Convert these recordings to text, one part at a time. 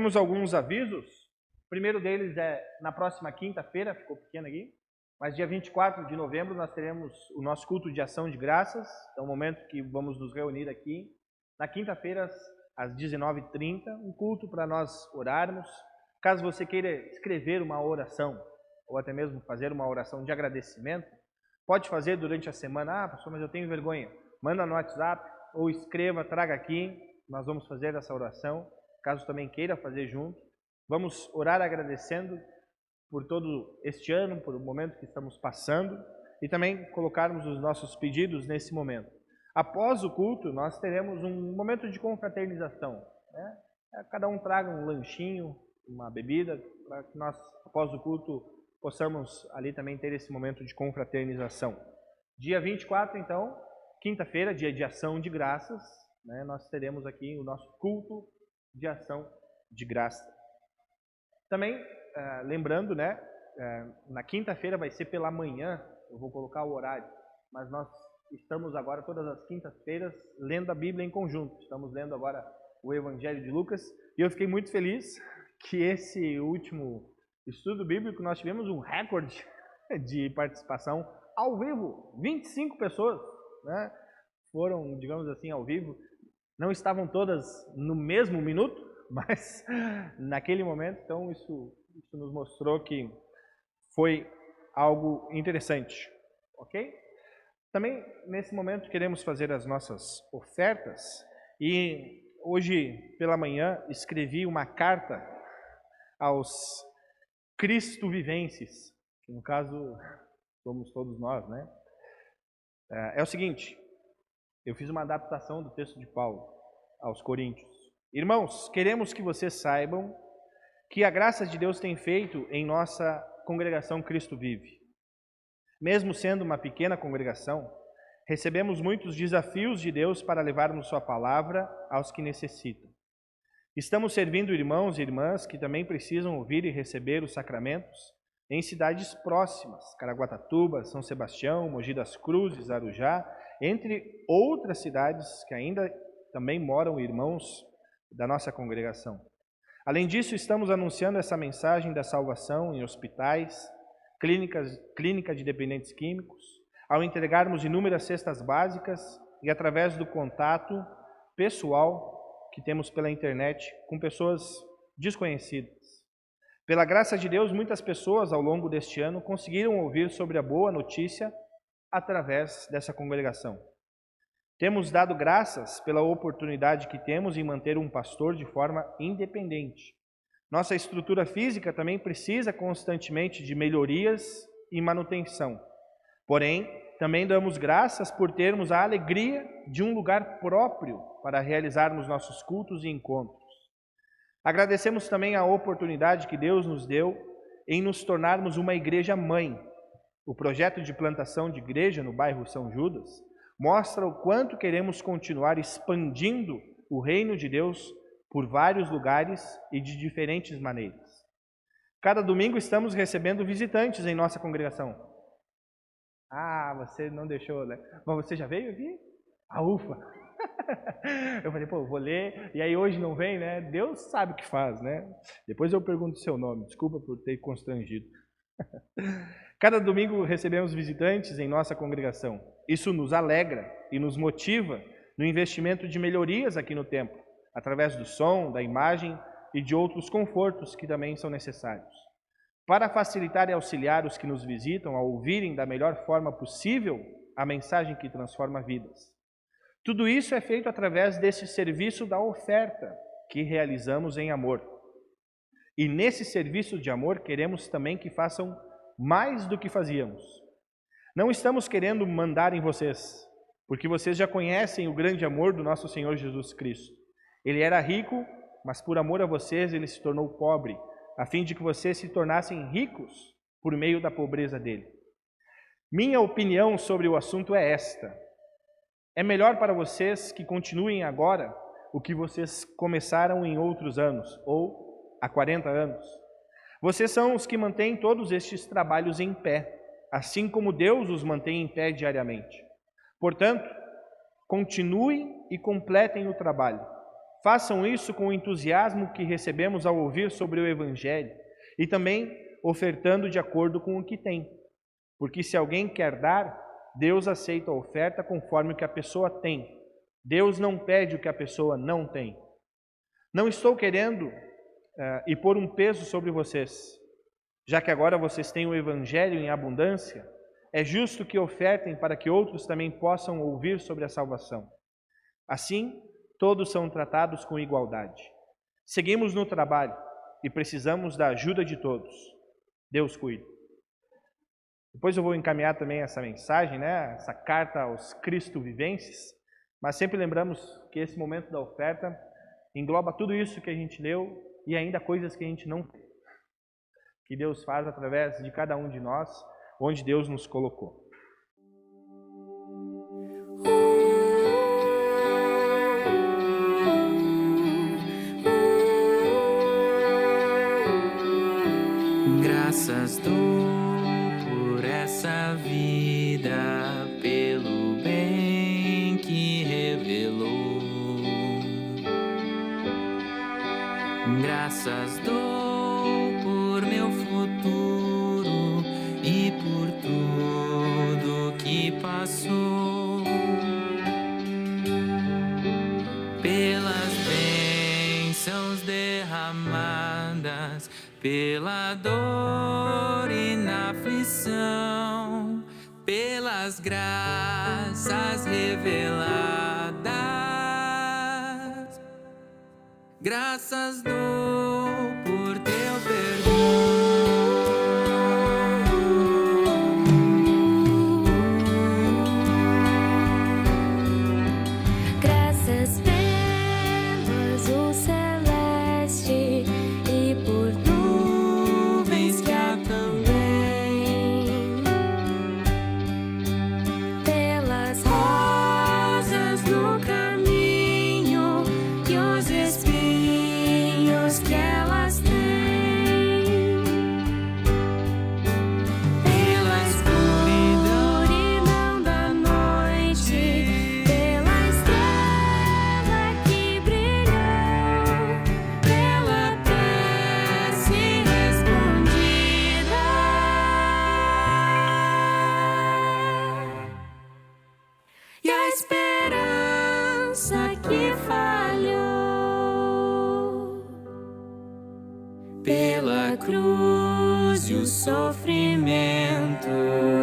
Temos alguns avisos. O primeiro deles é na próxima quinta-feira, ficou pequeno aqui, mas dia 24 de novembro nós teremos o nosso culto de ação de graças. É o momento que vamos nos reunir aqui. Na quinta-feira, às 19h30, um culto para nós orarmos. Caso você queira escrever uma oração, ou até mesmo fazer uma oração de agradecimento, pode fazer durante a semana. Pastor, mas eu tenho vergonha. Manda no WhatsApp ou escreva, traga aqui. Nós vamos fazer essa oração. Caso também queira fazer junto. Vamos orar agradecendo por todo este ano, por o momento que estamos passando e também colocarmos os nossos pedidos nesse momento. Após o culto, nós teremos um momento de confraternização, né? Cada um traga um lanchinho, uma bebida, para que nós, após o culto, possamos ali também ter esse momento de confraternização. Dia 24, então, quinta-feira, dia de ação de graças, né? Nós teremos aqui o nosso culto de ação de graça. Também, lembrando, né, na quinta-feira vai ser pela manhã, eu vou colocar o horário, mas nós estamos agora todas as quintas-feiras lendo a Bíblia em conjunto. Estamos lendo agora o Evangelho de Lucas e eu fiquei muito feliz que esse último estudo bíblico nós tivemos um recorde de participação ao vivo. 25 pessoas, né, foram, digamos assim, ao vivo. Não estavam todas no mesmo minuto, mas naquele momento, então isso nos mostrou que foi algo interessante, ok? Também, nesse momento, queremos fazer as nossas ofertas e hoje pela manhã escrevi uma carta aos cristovivenses, que no caso somos todos nós, né? É o seguinte, eu fiz uma adaptação do texto de Paulo aos Coríntios. Irmãos, queremos que vocês saibam que a graça de Deus tem feito em nossa congregação Cristo Vive. Mesmo sendo uma pequena congregação, recebemos muitos desafios de Deus para levarmos sua palavra aos que necessitam. Estamos servindo irmãos e irmãs que também precisam ouvir e receber os sacramentos em cidades próximas, Caraguatatuba, São Sebastião, Mogi das Cruzes, Arujá, entre outras cidades que ainda também moram irmãos da nossa congregação. Além disso, estamos anunciando essa mensagem da salvação em hospitais, clínica de dependentes químicos, ao entregarmos inúmeras cestas básicas e através do contato pessoal que temos pela internet com pessoas desconhecidas. Pela graça de Deus, muitas pessoas ao longo deste ano conseguiram ouvir sobre a boa notícia através dessa congregação. Temos dado graças pela oportunidade que temos em manter um pastor de forma independente. Nossa estrutura física também precisa constantemente de melhorias e manutenção. Porém, também damos graças por termos a alegria de um lugar próprio para realizarmos nossos cultos e encontros. Agradecemos também a oportunidade que Deus nos deu em nos tornarmos uma igreja-mãe. O projeto de plantação de igreja no bairro São Judas mostra o quanto queremos continuar expandindo o reino de Deus por vários lugares e de diferentes maneiras. Cada domingo estamos recebendo visitantes em nossa congregação. Você não deixou, né? Mas você já veio aqui? Ufa! Eu falei, vou ler, e aí hoje não vem, né? Deus sabe o que faz, né? Depois eu pergunto o seu nome, desculpa por ter constrangido. Cada domingo recebemos visitantes em nossa congregação. Isso nos alegra e nos motiva no investimento de melhorias aqui no templo, através do som, da imagem e de outros confortos que também são necessários. Para facilitar e auxiliar os que nos visitam a ouvirem da melhor forma possível a mensagem que transforma vidas. Tudo isso é feito através desse serviço da oferta que realizamos em amor. E nesse serviço de amor queremos também que façam mais do que fazíamos. Não estamos querendo mandar em vocês, porque vocês já conhecem o grande amor do nosso Senhor Jesus Cristo. Ele era rico, mas por amor a vocês ele se tornou pobre, a fim de que vocês se tornassem ricos por meio da pobreza dele. Minha opinião sobre o assunto é esta: é melhor para vocês que continuem agora o que vocês começaram em outros anos, ou há 40 anos. Vocês são os que mantêm todos estes trabalhos em pé, assim como Deus os mantém em pé diariamente. Portanto, continuem e completem o trabalho. Façam isso com o entusiasmo que recebemos ao ouvir sobre o Evangelho e também ofertando de acordo com o que tem. Porque se alguém quer dar, Deus aceita a oferta conforme o que a pessoa tem. Deus não pede o que a pessoa não tem. Não estou querendo e pôr um peso sobre vocês. Já que agora vocês têm o Evangelho em abundância, é justo que ofertem para que outros também possam ouvir sobre a salvação. Assim, todos são tratados com igualdade. Seguimos no trabalho e precisamos da ajuda de todos. Deus cuida. Depois eu vou encaminhar também essa mensagem, né? Essa carta aos cristo-vivenses, mas sempre lembramos que esse momento da oferta engloba tudo isso que a gente leu e ainda coisas que a gente não fez, que Deus faz através de cada um de nós, onde Deus nos colocou. Graças dou por essa vida, pelo bem que revelou. Graças dou por meu futuro e por tudo que passou. Pelas bênçãos derramadas, pela dor e na aflição, pelas graças reveladas, graças dou por teu perdão. Graças pelas o celeste e por nuvens que há também, pelas rosas no caminho e os espinhos que elas têm, pela escuridão da noite, pela estrela que brilhou, pela prece respondida e a esperança que falhou, pela cruz e o sofrimento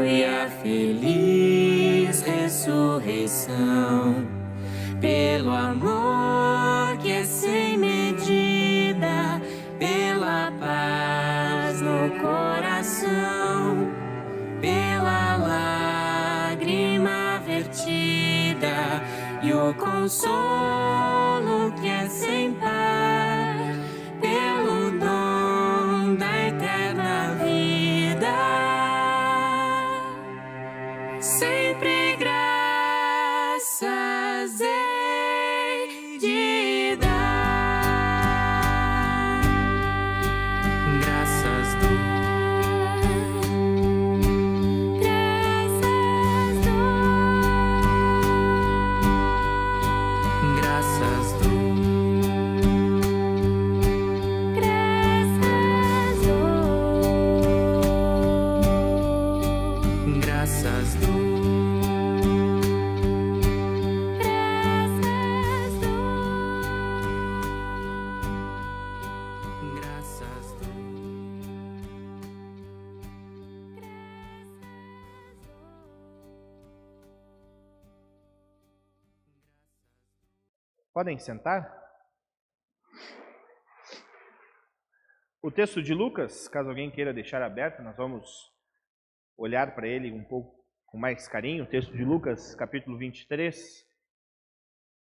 e a feliz ressurreição, pelo amor que é sem medida, pela paz no coração, pela lágrima vertida e o consolo que é sem par, pelo dom da eterna vida, sempre graças hei de dar. Graças dou, Graças dou, graças dou, graças graças dou, dou, graças dou. graças dou. Podem sentar? O texto de Lucas, caso alguém queira deixar aberto, nós vamos olhar para ele um pouco com mais carinho. O texto de Lucas, capítulo 23,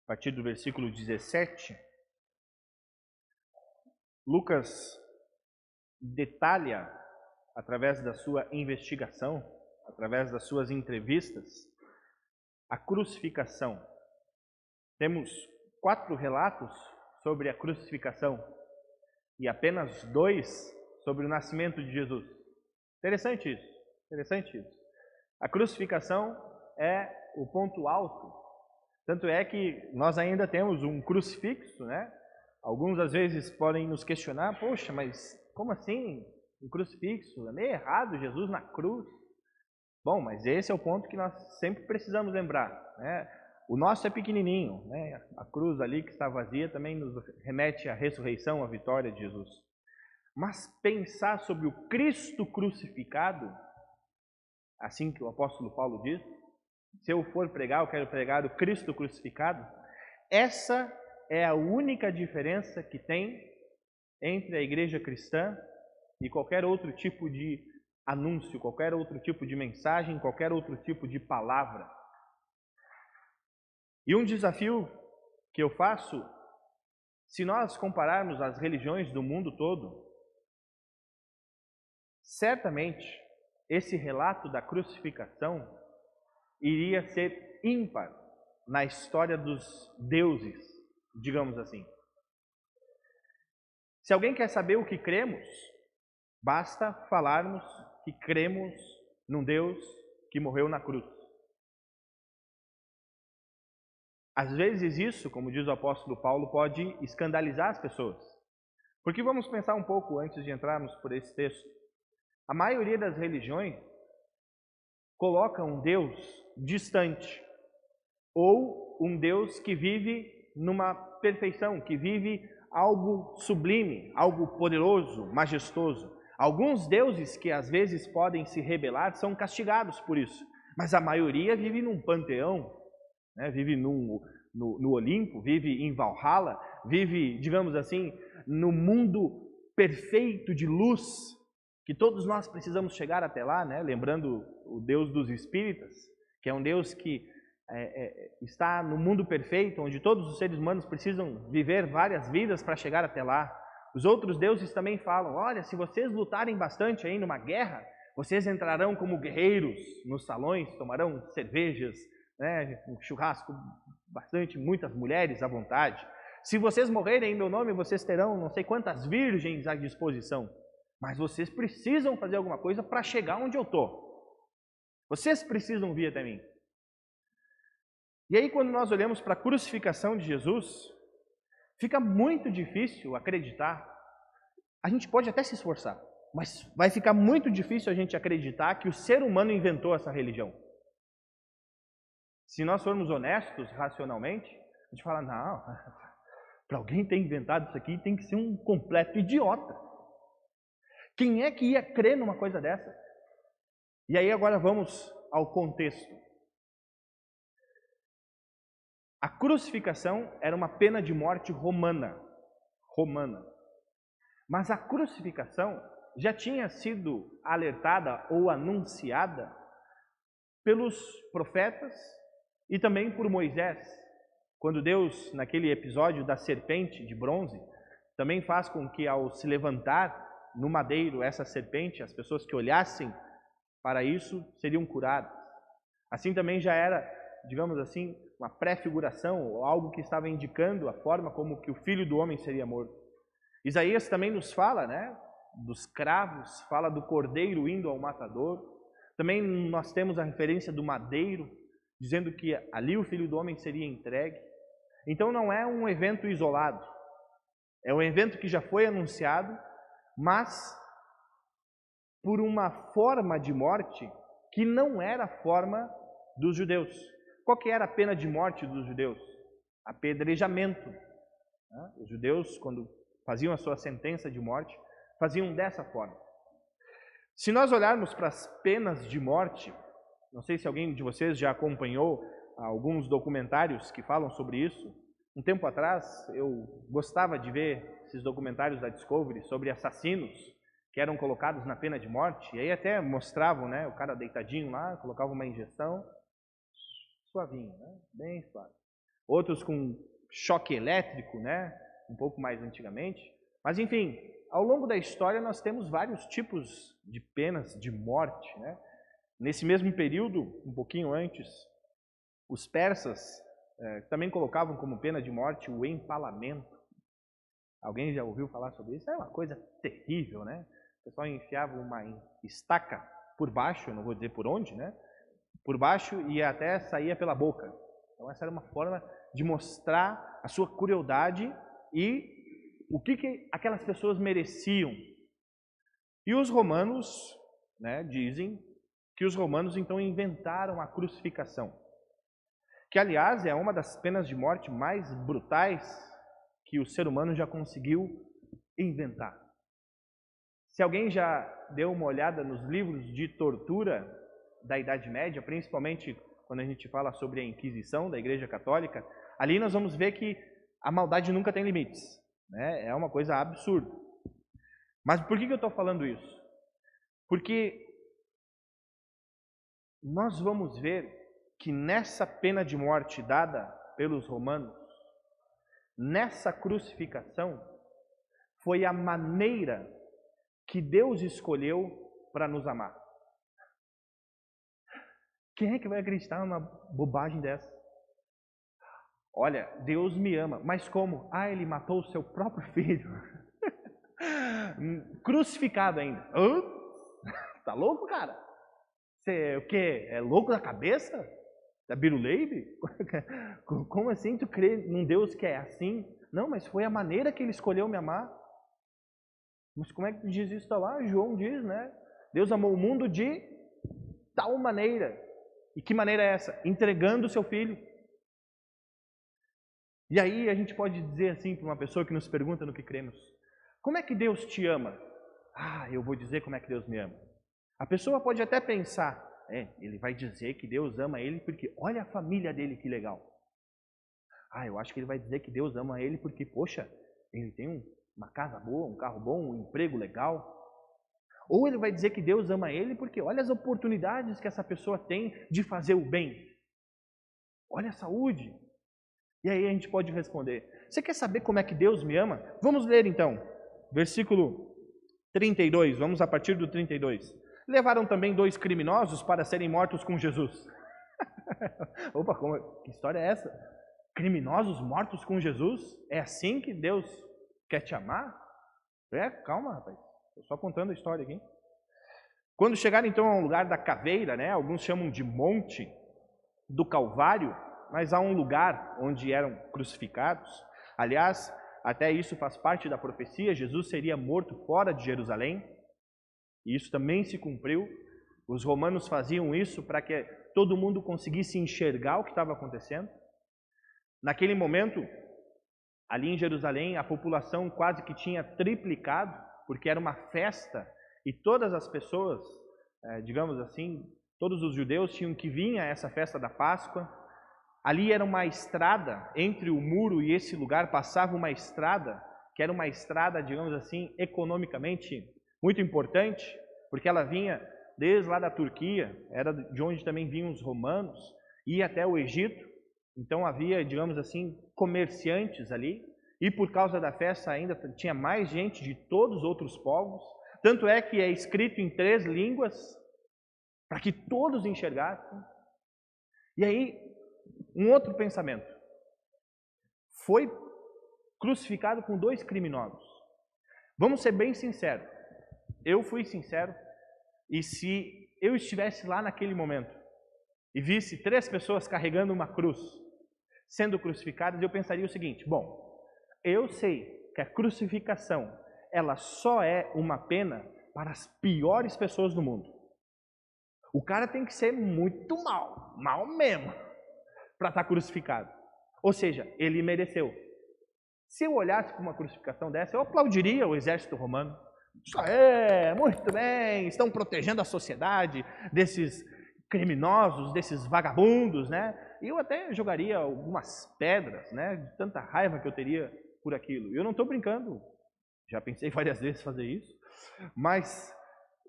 a partir do versículo 17. Lucas detalha, através da sua investigação, através das suas entrevistas, a crucificação. Temos 4 relatos sobre a crucificação e apenas 2 sobre o nascimento de Jesus. Interessante isso, interessante isso. A crucificação é o ponto alto Tanto é que nós ainda temos um crucifixo, né? Alguns às vezes podem nos questionar, poxa, mas como assim um crucifixo? É meio errado, Jesus na cruz. Bom, mas esse é o ponto que nós sempre precisamos lembrar, né? O nosso é pequenininho, né? A cruz ali que está vazia também nos remete à ressurreição, à vitória de Jesus. Mas pensar sobre o Cristo crucificado, assim que o apóstolo Paulo diz, se eu for pregar, eu quero pregar o Cristo crucificado. Essa é a única diferença que tem entre a igreja cristã e qualquer outro tipo de anúncio, qualquer outro tipo de mensagem, qualquer outro tipo de palavra. E um desafio que eu faço, se nós compararmos as religiões do mundo todo, certamente esse relato da crucificação iria ser ímpar na história dos deuses, digamos assim. Se alguém quer saber o que cremos, basta falarmos que cremos num Deus que morreu na cruz. Às vezes isso, como diz o apóstolo Paulo, pode escandalizar as pessoas. Porque vamos pensar um pouco antes de entrarmos por esse texto. A maioria das religiões coloca um Deus distante ou um Deus que vive numa perfeição, que vive algo sublime, algo poderoso, majestoso. Alguns deuses que às vezes podem se rebelar são castigados por isso, mas a maioria vive num panteão, né? Vive no Olimpo, vive em Valhalla, vive, digamos assim, no mundo perfeito de luz, que todos nós precisamos chegar até lá, né? Lembrando o Deus dos Espíritas, que é um Deus que está no mundo perfeito, onde todos os seres humanos precisam viver várias vidas para chegar até lá. Os outros deuses também falam, olha, se vocês lutarem bastante aí numa guerra, vocês entrarão como guerreiros nos salões, tomarão cervejas, né? Um churrasco, muitas mulheres à vontade. Se vocês morrerem em meu nome, vocês terão não sei quantas virgens à disposição. Mas vocês precisam fazer alguma coisa para chegar onde eu estou. Vocês precisam vir até mim. E aí, quando nós olhamos para a crucificação de Jesus, fica muito difícil acreditar. A gente pode até se esforçar, mas vai ficar muito difícil a gente acreditar que o ser humano inventou essa religião. Se nós formos honestos racionalmente, a gente fala, não, para alguém ter inventado isso aqui tem que ser um completo idiota. Quem é que ia crer numa coisa dessa? E aí agora vamos ao contexto. A crucificação era uma pena de morte romana. Mas a crucificação já tinha sido alertada ou anunciada pelos profetas e também por Moisés. Quando Deus, naquele episódio da serpente de bronze, também faz com que ao se levantar no madeiro essa serpente, as pessoas que olhassem para isso seriam curadas. Assim também já era, digamos assim, uma pré-figuração, ou algo que estava indicando a forma como que o Filho do Homem seria morto. Isaías também nos fala, né, dos cravos, fala do cordeiro indo ao matador. Também nós temos a referência do madeiro, dizendo que ali o Filho do Homem seria entregue. Então não é um evento isolado, é um evento que já foi anunciado, mas por uma forma de morte que não era a forma dos judeus. Qual que era a pena de morte dos judeus? Apedrejamento. Os judeus, quando faziam a sua sentença de morte, faziam dessa forma. Se nós olharmos para as penas de morte, não sei se alguém de vocês já acompanhou alguns documentários que falam sobre isso. Um tempo atrás, eu gostava de ver esses documentários da Discovery sobre assassinos que eram colocados na pena de morte, e aí até mostravam, né, o cara deitadinho lá, colocava uma injeção, suavinho, né, bem suave. Outros com choque elétrico, né, um pouco mais antigamente. Mas enfim, ao longo da história nós temos vários tipos de penas de morte, né. Nesse mesmo período, um pouquinho antes, os persas também colocavam como pena de morte o empalamento. Alguém já ouviu falar sobre isso? É uma coisa terrível, né? O pessoal enfiava uma estaca por baixo, eu não vou dizer por onde, né? Por baixo e até saía pela boca. Então essa era uma forma de mostrar a sua crueldade e o que aquelas pessoas mereciam. E os romanos, né, dizem que os romanos então inventaram a crucificação, que aliás é uma das penas de morte mais brutais que o ser humano já conseguiu inventar. Se alguém já deu uma olhada nos livros de tortura da Idade Média, principalmente quando a gente fala sobre a Inquisição da Igreja Católica, ali nós vamos ver que a maldade nunca tem limites, né? É uma coisa absurda. Mas por que eu estou falando isso? Porque nós vamos ver que nessa pena de morte dada pelos romanos, nessa crucificação, foi a maneira que Deus escolheu para nos amar. Quem é que vai acreditar numa bobagem dessa? Olha, Deus me ama, mas como? Ah, ele matou o seu próprio filho. Crucificado ainda. Tá louco, cara? Você o quê? É louco da cabeça? Da Biruleibe? Como assim tu crê num Deus que é assim? Não, mas foi a maneira que ele escolheu me amar. Mas como é que diz isso? Está lá, João diz, né? Deus amou o mundo de tal maneira. E que maneira é essa? Entregando o seu filho. E aí a gente pode dizer assim para uma pessoa que nos pergunta no que cremos: como é que Deus te ama? Ah, eu vou dizer como é que Deus me ama. A pessoa pode até pensar, ele vai dizer que Deus ama ele porque olha a família dele, que legal. Ah, eu acho que ele vai dizer que Deus ama ele porque, poxa, ele tem uma casa boa, um carro bom, um emprego legal. Ou ele vai dizer que Deus ama ele porque olha as oportunidades que essa pessoa tem de fazer o bem. Olha a saúde. E aí a gente pode responder: você quer saber como é que Deus me ama? Vamos ler então, versículo 32, vamos a partir do 32. Levaram também 2 criminosos para serem mortos com Jesus. Opa, que história é essa? Criminosos mortos com Jesus? É assim que Deus quer te amar? Calma, rapaz. Estou só contando a história aqui. Quando chegaram então ao lugar da caveira, né, alguns chamam de Monte do Calvário, mas há um lugar onde eram crucificados. Aliás, até isso faz parte da profecia, Jesus seria morto fora de Jerusalém, e isso também se cumpriu. Os romanos faziam isso para que todo mundo conseguisse enxergar o que estava acontecendo. Naquele momento, ali em Jerusalém, a população quase que tinha triplicado, porque era uma festa, e todas as pessoas, digamos assim, todos os judeus tinham que vir a essa festa da Páscoa. Ali era uma estrada, entre o muro e esse lugar passava uma estrada, que era uma estrada, digamos assim, economicamente muito importante, porque ela vinha desde lá da Turquia, era de onde também vinham os romanos, ia até o Egito. Então havia, digamos assim, comerciantes ali, e por causa da festa ainda tinha mais gente de todos os outros povos. Tanto é que é escrito em 3 línguas, para que todos enxergassem. E aí, um outro pensamento. Foi crucificado com 2 criminosos. Vamos ser bem sinceros. Eu fui sincero, e se eu estivesse lá naquele momento e visse 3 pessoas carregando uma cruz, sendo crucificadas, eu pensaria o seguinte: bom, eu sei que a crucificação, ela só é uma pena para as piores pessoas do mundo. O cara tem que ser muito mal mesmo, para estar crucificado. Ou seja, ele mereceu. Se eu olhasse para uma crucificação dessa, eu aplaudiria o exército romano. Isso é, muito bem, estão protegendo a sociedade desses criminosos, desses vagabundos, né? E eu até jogaria algumas pedras, né? De tanta raiva que eu teria por aquilo. Eu não estou brincando, já pensei várias vezes fazer isso, mas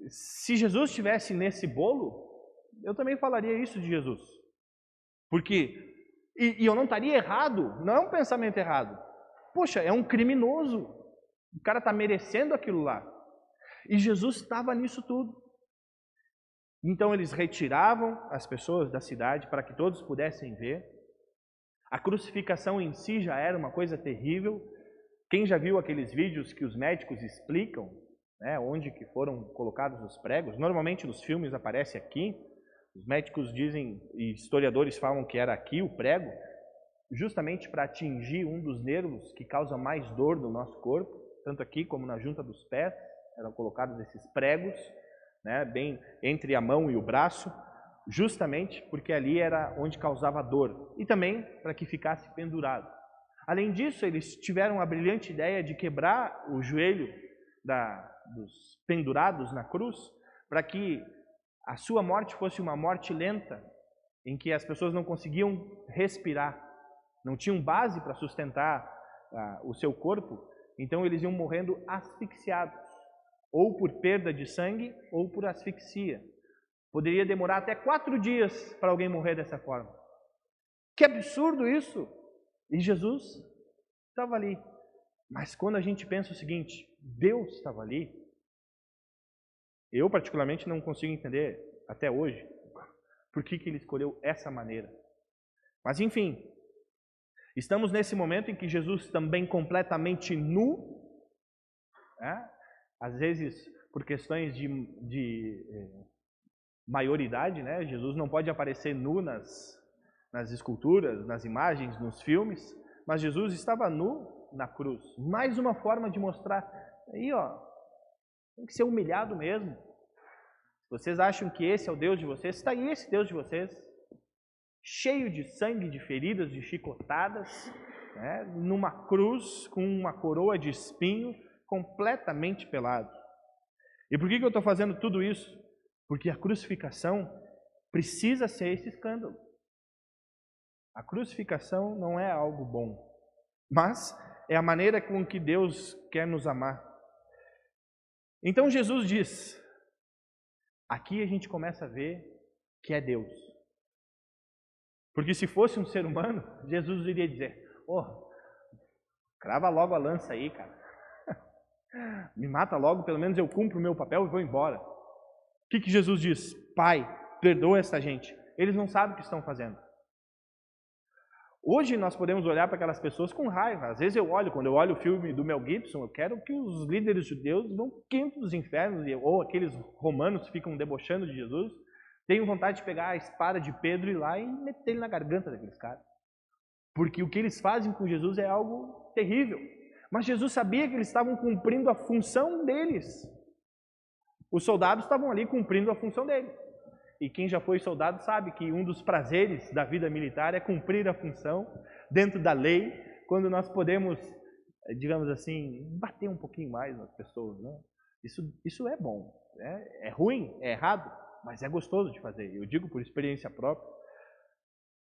se Jesus estivesse nesse bolo, eu também falaria isso de Jesus. Porque, e eu não estaria errado, não é um pensamento errado. Poxa, é um criminoso, o cara está merecendo aquilo lá. E Jesus estava nisso tudo. Então eles retiravam as pessoas da cidade para que todos pudessem ver. A crucificação em si já era uma coisa terrível. Quem já viu aqueles vídeos que os médicos explicam, né, onde que foram colocados os pregos? Normalmente nos filmes aparece aqui, Os médicos dizem, e historiadores falam que era aqui o prego, justamente para atingir um dos nervos que causa mais dor no nosso corpo, tanto aqui como na junta dos pés, eram colocados esses pregos, né, bem entre a mão e o braço, justamente porque ali era onde causava dor, e também para que ficasse pendurado. Além disso, eles tiveram a brilhante ideia de quebrar o joelho dos pendurados na cruz, para que a sua morte fosse uma morte lenta, em que as pessoas não conseguiam respirar, não tinham base para sustentar o seu corpo, então eles iam morrendo asfixiados, ou por perda de sangue, ou por asfixia. Poderia demorar até 4 dias para alguém morrer dessa forma. Que absurdo isso! E Jesus estava ali. Mas quando a gente pensa o seguinte, Deus estava ali, eu particularmente não consigo entender até hoje por que ele escolheu essa maneira. Mas enfim, estamos nesse momento em que Jesus também completamente nu, né? Às vezes por questões de maioridade, né? Jesus não pode aparecer nu nas esculturas, nas imagens, nos filmes, mas Jesus estava nu na cruz. Mais uma forma de mostrar, aí ó, tem que ser humilhado mesmo. Se vocês acham que esse é o Deus de vocês, está aí esse Deus de vocês, cheio de sangue, de feridas, de chicotadas, né, numa cruz com uma coroa de espinho, completamente pelado. E por que eu estou fazendo tudo isso? Porque a crucificação precisa ser esse escândalo. A crucificação não é algo bom, mas é a maneira com que Deus quer nos amar. Então Jesus diz, aqui a gente começa a ver que é Deus. Porque se fosse um ser humano, Jesus iria dizer, crava logo a lança aí, cara. Me mata logo, pelo menos eu cumpro o meu papel e vou embora. O que Jesus diz? Pai, perdoa essa gente. Eles não sabem o que estão fazendo. Hoje nós podemos olhar para aquelas pessoas com raiva. Às vezes quando eu olho o filme do Mel Gibson, eu quero que os líderes judeus vão quente dos infernos, ou aqueles romanos ficam debochando de Jesus. Tenho vontade de pegar a espada de Pedro e ir lá e meter ele na garganta daqueles caras. Porque o que eles fazem com Jesus é algo terrível. Mas Jesus sabia que eles estavam cumprindo a função deles. Os soldados estavam ali cumprindo a função deles. E quem já foi soldado sabe que um dos prazeres da vida militar é cumprir a função dentro da lei, quando nós podemos, digamos assim, bater um pouquinho mais nas pessoas, né? Isso é bom, né? É ruim, é errado, mas é gostoso de fazer. Eu digo por experiência própria.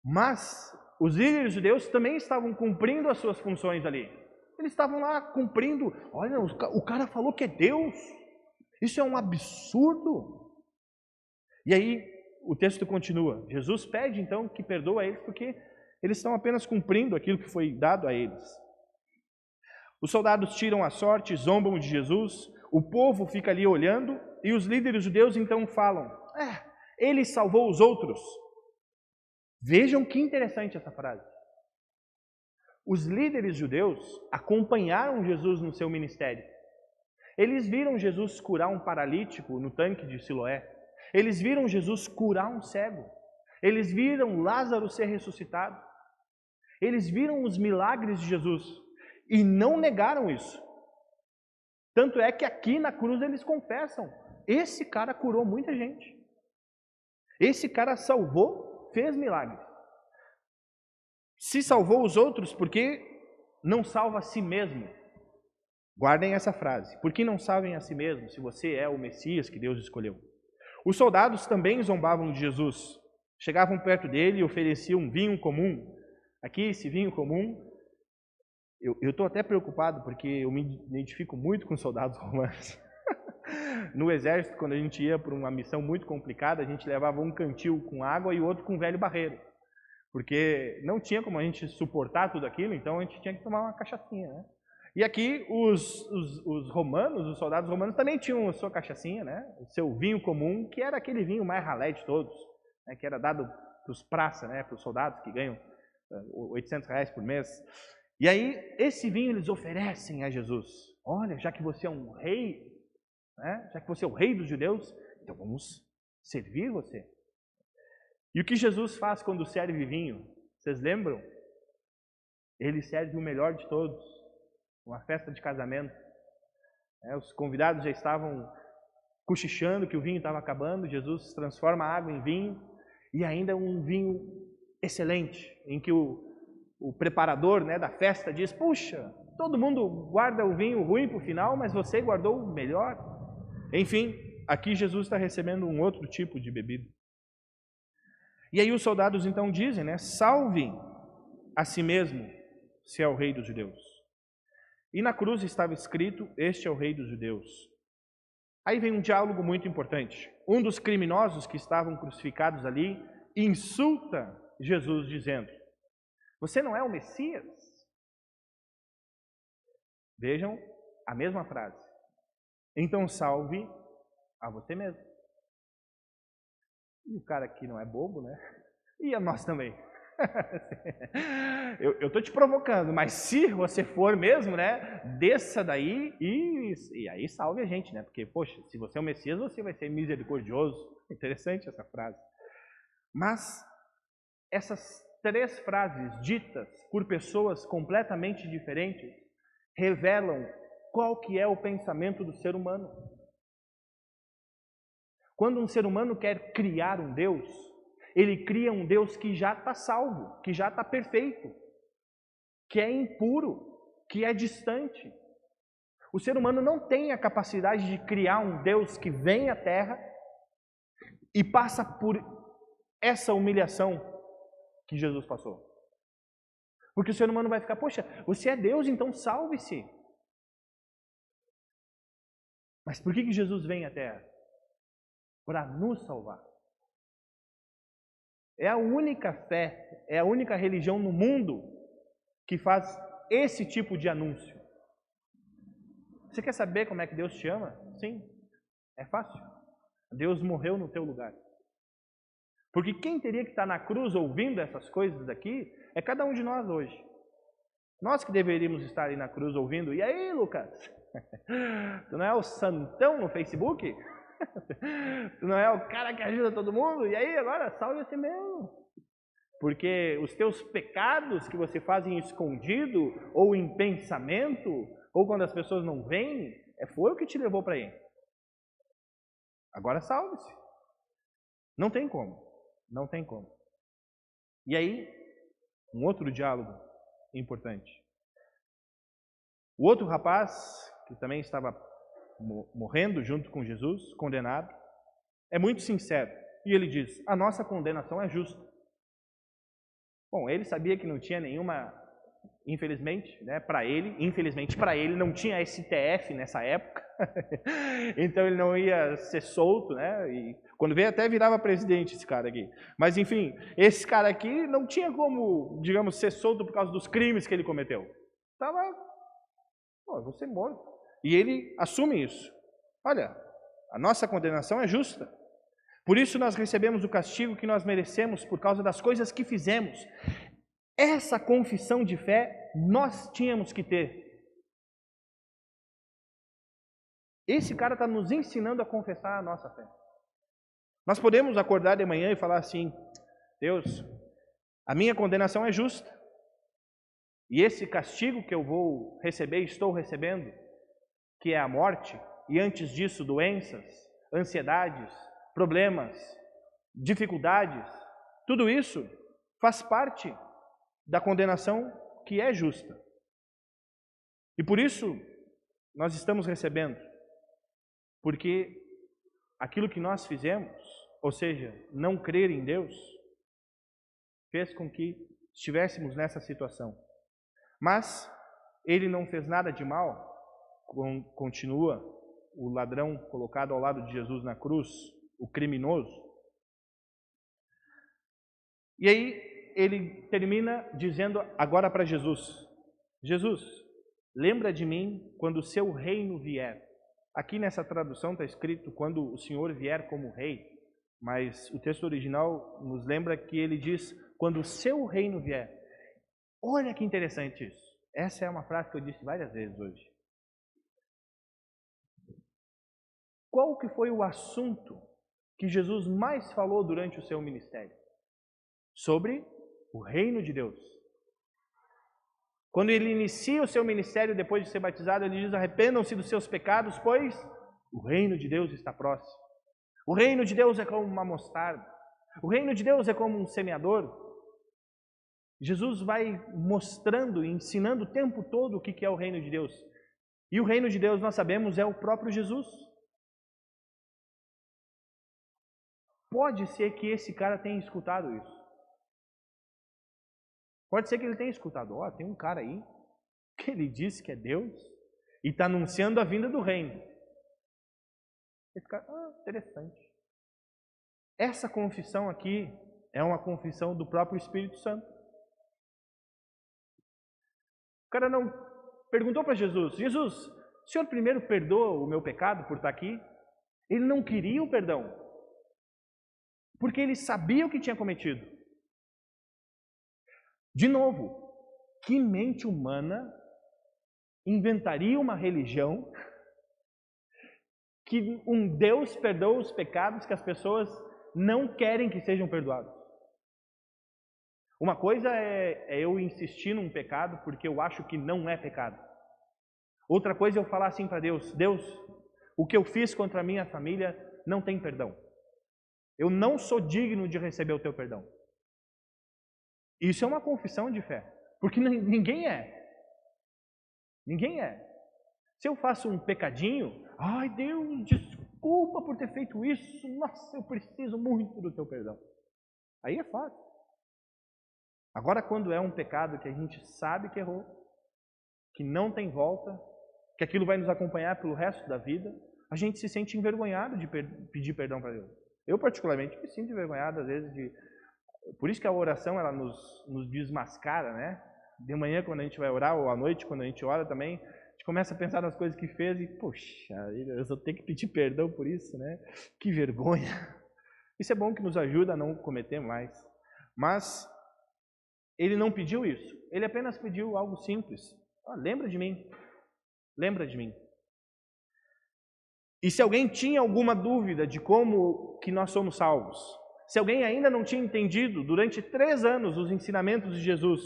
Mas os líderes judeus também estavam cumprindo as suas funções ali. Eles estavam lá cumprindo. Olha, o cara falou que é Deus. Isso é um absurdo. E aí o texto continua. Jesus pede então que perdoa eles porque eles estão apenas cumprindo aquilo que foi dado a eles. Os soldados tiram a sorte, zombam de Jesus. O povo fica ali olhando e os líderes judeus então falam: ele salvou os outros. Vejam que interessante essa frase. Os líderes judeus acompanharam Jesus no seu ministério. Eles viram Jesus curar um paralítico no tanque de Siloé. Eles viram Jesus curar um cego. Eles viram Lázaro ser ressuscitado. Eles viram os milagres de Jesus e não negaram isso. Tanto é que aqui na cruz eles confessam: esse cara curou muita gente. Esse cara salvou, fez milagres. Se salvou os outros, por que não salva a si mesmo? Guardem essa frase. Por que não salvem a si mesmo, se você é o Messias que Deus escolheu? Os soldados também zombavam de Jesus. Chegavam perto dele e ofereciam vinho comum. Aqui, esse vinho comum, eu estou até preocupado, porque eu me identifico muito com soldados romanos. No exército, quando a gente ia para uma missão muito complicada, a gente levava um cantil com água e outro com velho barreiro. Porque não tinha como a gente suportar tudo aquilo, então a gente tinha que tomar uma cachaçinha, né? E aqui os romanos, os soldados romanos também tinham a sua cachaçinha, né? O seu vinho comum, que era aquele vinho mais ralé de todos, né? Que era dado para os praça, né? Para os soldados que ganham R$800 por mês. E aí, esse vinho eles oferecem a Jesus. Olha, já que você é um rei, né? Já que você é o rei dos judeus, então vamos servir você. E o que Jesus faz quando serve vinho? Vocês lembram? Ele serve o melhor de todos, uma festa de casamento. Os convidados já estavam cochichando que o vinho estava acabando, Jesus transforma a água em vinho, e ainda um vinho excelente, em que o preparador, né, da festa diz: puxa, todo mundo guarda o vinho ruim para o final, mas você guardou o melhor. Enfim, aqui Jesus está recebendo um outro tipo de bebida. E aí os soldados então dizem, né, salve a si mesmo, se é o rei dos judeus. E na cruz estava escrito: este é o rei dos judeus. Aí vem um diálogo muito importante. Um dos criminosos que estavam crucificados ali insulta Jesus dizendo: você não é o Messias? Vejam a mesma frase. Então salve a você mesmo. E o cara aqui não é bobo, né? E a nós também. Eu estou te provocando, mas se você for mesmo, né, desça daí e aí salve a gente, né? Porque, poxa, se você é o Messias, você vai ser misericordioso. Interessante essa frase. Mas essas três frases ditas por pessoas completamente diferentes revelam qual que é o pensamento do ser humano. Quando um ser humano quer criar um Deus, ele cria um Deus que já está salvo, que já está perfeito, que é impuro, que é distante. O ser humano não tem a capacidade de criar um Deus que vem à Terra e passa por essa humilhação que Jesus passou. Porque o ser humano vai ficar: poxa, você é Deus, então salve-se. Mas por que Jesus vem à Terra? Para nos salvar. É a única fé, é a única religião no mundo que faz esse tipo de anúncio. Você quer saber como é que Deus te ama? Sim, é fácil. Deus morreu no teu lugar. Porque quem teria que estar na cruz ouvindo essas coisas aqui é cada um de nós hoje. Nós que deveríamos estar aí na cruz ouvindo: e aí, Lucas? Tu não é o santão no Facebook? Tu não é o cara que ajuda todo mundo? E aí, agora salve a si mesmo. Porque os teus pecados que você faz em escondido, ou em pensamento, ou quando as pessoas não veem, foi o que te levou para aí. Agora salve-se. Não tem como. Não tem como. E aí, um outro diálogo importante. O outro rapaz, que também estava morrendo junto com Jesus, condenado, é muito sincero. E ele diz: a nossa condenação é justa. Bom, ele sabia que não tinha nenhuma, infelizmente, né, infelizmente para ele não tinha STF nessa época, então ele não ia ser solto, né, e quando veio até virava presidente esse cara aqui. Mas enfim, esse cara aqui não tinha como, digamos, ser solto por causa dos crimes que ele cometeu. Eu vou ser morto. E ele assume isso. Olha, a nossa condenação é justa. Por isso nós recebemos o castigo que nós merecemos por causa das coisas que fizemos. Essa confissão de fé nós tínhamos que ter. Esse cara está nos ensinando a confessar a nossa fé. Nós podemos acordar de manhã e falar assim: Deus, a minha condenação é justa. E esse castigo que eu vou receber, estou recebendo, que é a morte, e antes disso doenças, ansiedades, problemas, dificuldades, tudo isso faz parte da condenação que é justa. E por isso nós estamos recebendo, porque aquilo que nós fizemos, ou seja, não crer em Deus, fez com que estivéssemos nessa situação. Mas ele não fez nada de mal, continua o ladrão colocado ao lado de Jesus na cruz, o criminoso. E aí ele termina dizendo agora para Jesus: Jesus, lembra de mim quando o seu reino vier. Aqui nessa tradução está escrito quando o Senhor vier como rei, mas o texto original nos lembra que ele diz quando o seu reino vier. Olha que interessante isso. Essa é uma frase que eu disse várias vezes hoje. Qual que foi o assunto que Jesus mais falou durante o seu ministério? sobre o reino de Deus. Quando ele inicia o seu ministério depois de ser batizado, ele diz: arrependam-se dos seus pecados, pois o reino de Deus está próximo. O reino de Deus é como uma mostarda. O reino de Deus é como um semeador. Jesus vai mostrando e ensinando o tempo todo o que é o reino de Deus. E o reino de Deus, nós sabemos, é o próprio Jesus. Pode ser que esse cara tenha escutado isso. Pode ser que ele tenha escutado: ó, tem um cara aí que ele disse que é Deus e está anunciando a vinda do reino. Esse cara, interessante. Essa confissão aqui é uma confissão do próprio Espírito Santo. O cara não perguntou para Jesus: Jesus, o Senhor primeiro perdoa o meu pecado por estar aqui? Ele não queria o perdão, porque ele sabia o que tinha cometido. De novo, que mente humana inventaria uma religião que um Deus perdoa os pecados que as pessoas não querem que sejam perdoados? Uma coisa é eu insistir num pecado porque eu acho que não é pecado. Outra coisa é eu falar assim para Deus: Deus, o que eu fiz contra a minha família não tem perdão. Eu não sou digno de receber o teu perdão. Isso é uma confissão de fé, porque ninguém é. Ninguém é. Se eu faço um pecadinho: ai Deus, desculpa por ter feito isso, nossa, eu preciso muito do teu perdão. Aí é fácil. Agora, quando é um pecado que a gente sabe que errou, que não tem volta, que aquilo vai nos acompanhar pelo resto da vida, a gente se sente envergonhado de pedir perdão para Deus. Eu, particularmente, me sinto envergonhado, às vezes, Por isso que a oração, ela nos desmascara, né? De manhã, quando a gente vai orar, ou à noite, quando a gente ora também, a gente começa a pensar nas coisas que fez e, poxa, eu só tenho que pedir perdão por isso, né? Que vergonha. Isso é bom, que nos ajuda a não cometer mais. Mas ele não pediu isso. Ele apenas pediu algo simples: lembra de mim. Lembra de mim. E se alguém tinha alguma dúvida de como que nós somos salvos, se alguém ainda não tinha entendido durante 3 anos os ensinamentos de Jesus,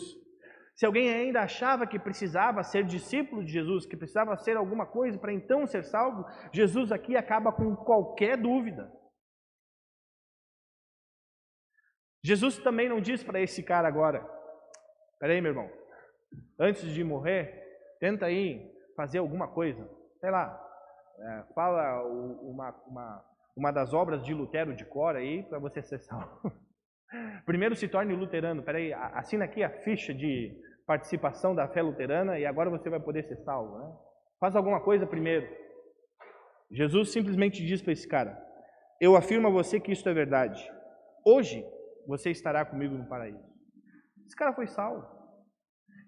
se alguém ainda achava que precisava ser discípulo de Jesus, que precisava ser alguma coisa para então ser salvo, Jesus aqui acaba com qualquer dúvida. Jesus também não diz para esse cara agora: espera aí, meu irmão, antes de morrer, tenta aí fazer alguma coisa, sei lá, fala uma das obras de Lutero de cor aí para você ser salvo. Primeiro se torne luterano. Espera aí, assina aqui a ficha de participação da fé luterana e agora você vai poder ser salvo, né? Faz alguma coisa primeiro. Jesus simplesmente diz para esse cara: eu afirmo a você que isto é verdade. Hoje você estará comigo no paraíso. Esse cara foi salvo.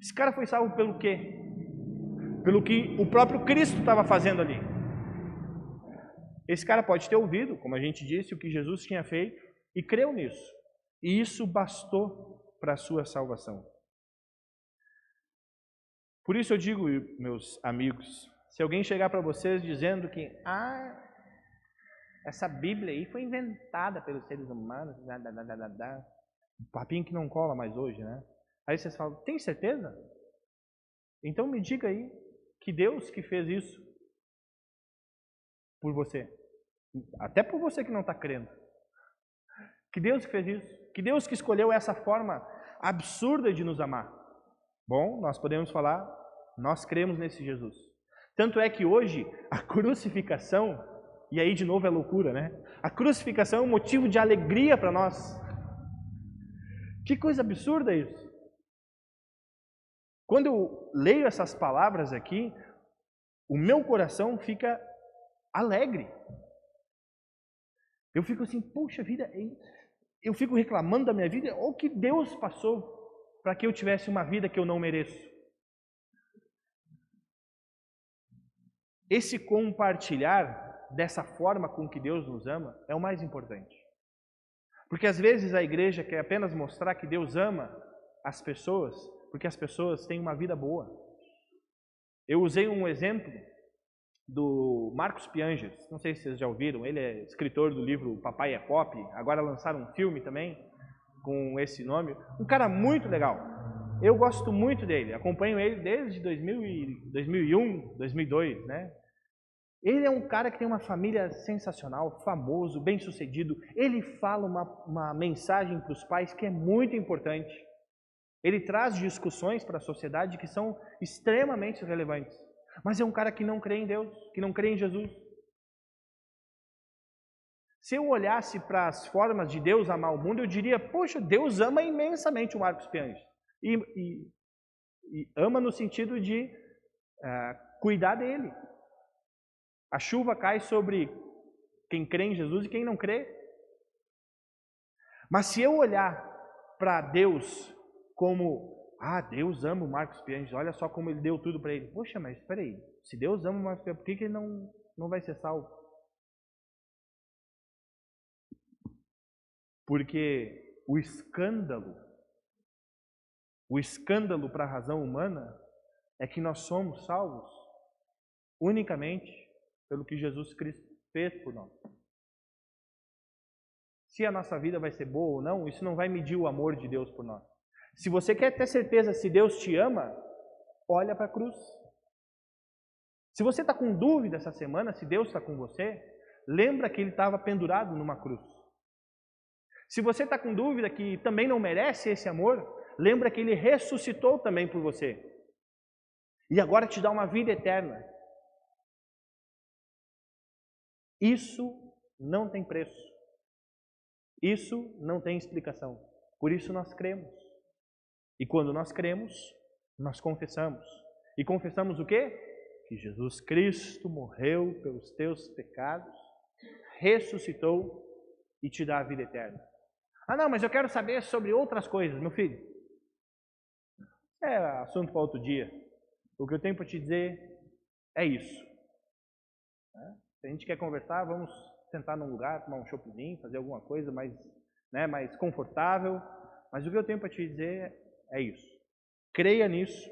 Esse cara foi salvo pelo quê? Pelo que o próprio Cristo estava fazendo ali. Esse cara pode ter ouvido, como a gente disse, o que Jesus tinha feito e creu nisso. E isso bastou para a sua salvação. Por isso eu digo, meus amigos, se alguém chegar para vocês dizendo que essa Bíblia aí foi inventada pelos seres humanos, um papinho que não cola mais hoje, né? Aí vocês falam: tem certeza? Então me diga aí que Deus que fez isso por você, até por você que não está crendo. Que Deus que fez isso, que Deus que escolheu essa forma absurda de nos amar. Bom, nós podemos falar: nós cremos nesse Jesus. Tanto é que hoje a crucificação, e aí de novo é loucura, né? A crucificação é um motivo de alegria para nós. Que coisa absurda isso! Quando eu leio essas palavras aqui, o meu coração fica alegre. Eu fico assim: puxa vida, eu fico reclamando da minha vida. Olha o que Deus passou para que eu tivesse uma vida que eu não mereço. Esse compartilhar dessa forma com que Deus nos ama é o mais importante. Porque às vezes a igreja quer apenas mostrar que Deus ama as pessoas porque as pessoas têm uma vida boa. Eu usei um exemplo do Marcos Pianges, não sei se vocês já ouviram, ele é escritor do livro Papai é Pop, agora lançaram um filme também. com esse nome, um cara muito legal. Eu gosto muito dele, acompanho ele desde 2001, 2002, né? Ele é um cara que tem uma família sensacional, famoso, bem-sucedido. Ele fala uma mensagem para os pais que é muito importante. Ele traz discussões para a sociedade que são extremamente relevantes. Mas é um cara que não crê em Deus, que não crê em Jesus. Se eu olhasse para as formas de Deus amar o mundo, eu diria, poxa, Deus ama imensamente o Marcos Pianges. E ama no sentido de cuidar dele. A chuva cai sobre quem crê em Jesus e quem não crê. Mas se eu olhar para Deus como, Deus ama o Marcos Pianges, olha só como ele deu tudo para ele. Poxa, mas espera aí, se Deus ama o Marcos Pianges, por que ele não vai ser salvo? Porque o escândalo para a razão humana é que nós somos salvos unicamente pelo que Jesus Cristo fez por nós. Se a nossa vida vai ser boa ou não, isso não vai medir o amor de Deus por nós. Se você quer ter certeza se Deus te ama, olha para a cruz. Se você está com dúvida essa semana, se Deus está com você, lembra que Ele estava pendurado numa cruz. Se você está com dúvida que também não merece esse amor, lembra que Ele ressuscitou também por você. E agora te dá uma vida eterna. Isso não tem preço. Isso não tem explicação. Por isso nós cremos. E quando nós cremos, nós confessamos. E confessamos o quê? Que Jesus Cristo morreu pelos teus pecados, ressuscitou e te dá a vida eterna. Não, mas eu quero saber sobre outras coisas, meu filho. É assunto para outro dia. O que eu tenho para te dizer é isso. Se a gente quer conversar, vamos sentar num lugar, tomar um choppzinho, fazer alguma coisa mais confortável. Mas o que eu tenho para te dizer é isso. Creia nisso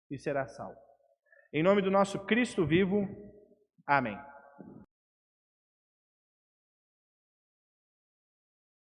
e será salvo. Em nome do nosso Cristo vivo, amém.